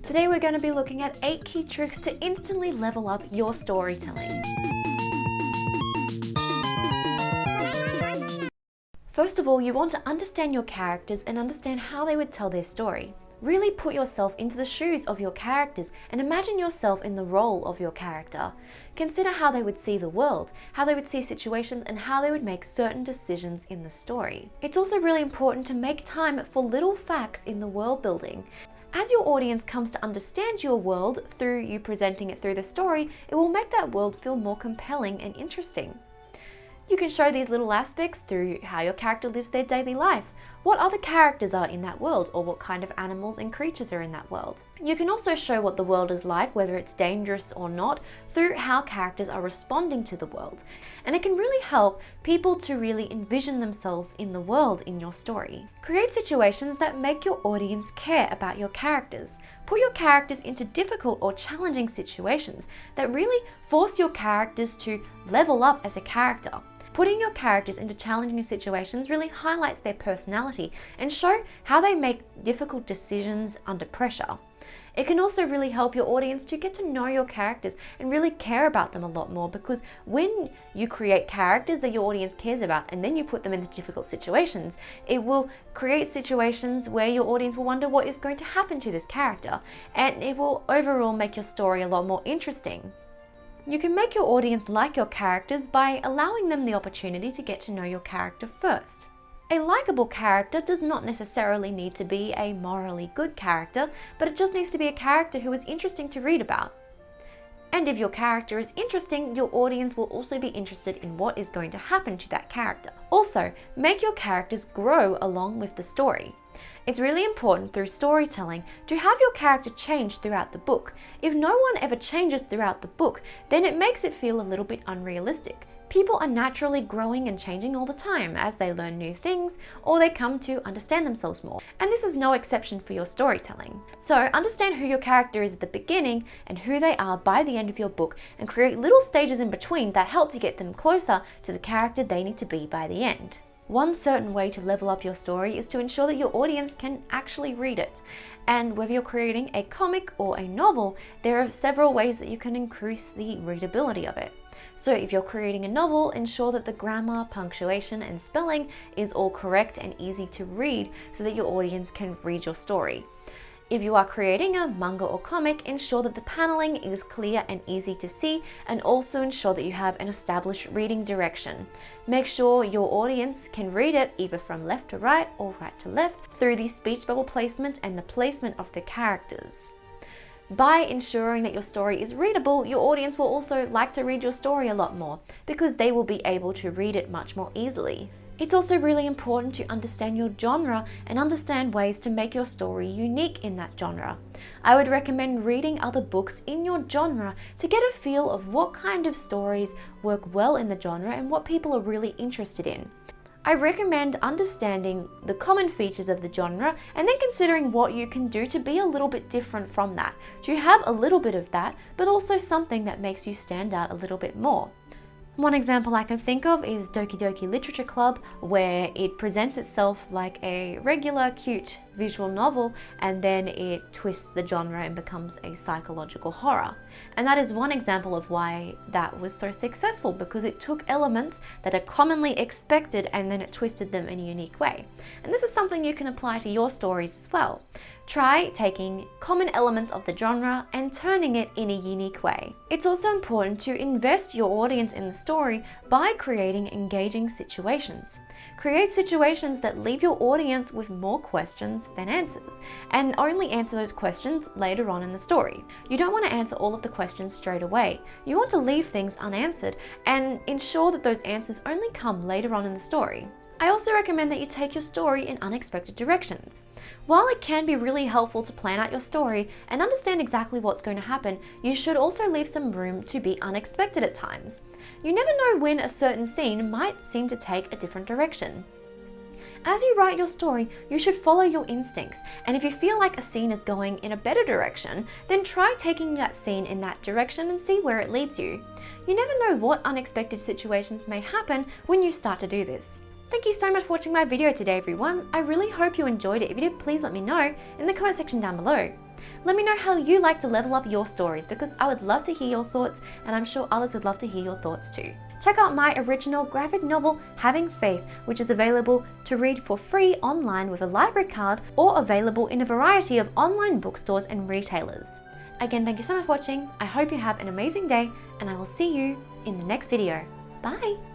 Today we're going to be looking at 8 key tricks to instantly level up your storytelling. First of all, you want to understand your characters and understand how they would tell their story. Really put yourself into the shoes of your characters and imagine yourself in the role of your character. Consider how they would see the world, how they would see situations, and how they would make certain decisions in the story. It's also really important to make time for little facts in the world building. As your audience comes to understand your world through you presenting it through the story, it will make that world feel more compelling and interesting. You can show these little aspects through how your character lives their daily life, what other characters are in that world, or what kind of animals and creatures are in that world. You can also show what the world is like, whether it's dangerous or not, through how characters are responding to the world. And it can really help people to really envision themselves in the world in your story. Create situations that make your audience care about your characters. Put your characters into difficult or challenging situations that really force your characters to level up as a character. Putting your characters into challenging situations really highlights their personality and show how they make difficult decisions under pressure. It can also really help your audience to get to know your characters and really care about them a lot more, because when you create characters that your audience cares about and then you put them into difficult situations, it will create situations where your audience will wonder what is going to happen to this character, and it will overall make your story a lot more interesting. You can make your audience like your characters by allowing them the opportunity to get to know your character first. A likable character does not necessarily need to be a morally good character, but it just needs to be a character who is interesting to read about. And if your character is interesting, your audience will also be interested in what is going to happen to that character. Also, make your characters grow along with the story. It's really important through storytelling to have your character change throughout the book. If no one ever changes throughout the book, then it makes it feel a little bit unrealistic. People are naturally growing and changing all the time as they learn new things or they come to understand themselves more. And this is no exception for your storytelling. So understand who your character is at the beginning and who they are by the end of your book, and create little stages in between that help to get them closer to the character they need to be by the end. One certain way to level up your story is to ensure that your audience can actually read it. And whether you're creating a comic or a novel, there are several ways that you can increase the readability of it. So if you're creating a novel, ensure that the grammar, punctuation, and spelling is all correct and easy to read so that your audience can read your story. If you are creating a manga or comic, ensure that the paneling is clear and easy to see, and also ensure that you have an established reading direction. Make sure your audience can read it either from left to right or right to left through the speech bubble placement and the placement of the characters. By ensuring that your story is readable, your audience will also like to read your story a lot more because they will be able to read it much more easily. It's also really important to understand your genre and understand ways to make your story unique in that genre. I would recommend reading other books in your genre to get a feel of what kind of stories work well in the genre and what people are really interested in. I recommend understanding the common features of the genre and then considering what you can do to be a little bit different from that. To have a little bit of that, but also something that makes you stand out a little bit more. One example I can think of is Doki Doki Literature Club, where it presents itself like a regular cute visual novel and then it twists the genre and becomes a psychological horror. And that is one example of why that was so successful, because it took elements that are commonly expected and then it twisted them in a unique way. And this is something you can apply to your stories as well. Try taking common elements of the genre and turning it in a unique way. It's also important to invest your audience in the story by creating engaging situations. Create situations that leave your audience with more questions than answers, and only answer those questions later on in the story. You don't want to answer all of the questions straight away. You want to leave things unanswered and ensure that those answers only come later on in the story. I also recommend that you take your story in unexpected directions. While it can be really helpful to plan out your story and understand exactly what's going to happen, you should also leave some room to be unexpected at times. You never know when a certain scene might seem to take a different direction. As you write your story, you should follow your instincts, and if you feel like a scene is going in a better direction, then try taking that scene in that direction and see where it leads you. You never know what unexpected situations may happen when you start to do this. Thank you so much for watching my video today, everyone. I really hope you enjoyed it. If you did, please let me know in the comment section down below. Let me know how you like to level up your stories, because I would love to hear your thoughts, and I'm sure others would love to hear your thoughts too. Check out my original graphic novel, Having Faith, which is available to read for free online with a library card, or available in a variety of online bookstores and retailers. Again, thank you so much for watching. I hope you have an amazing day, and I will see you in the next video. Bye!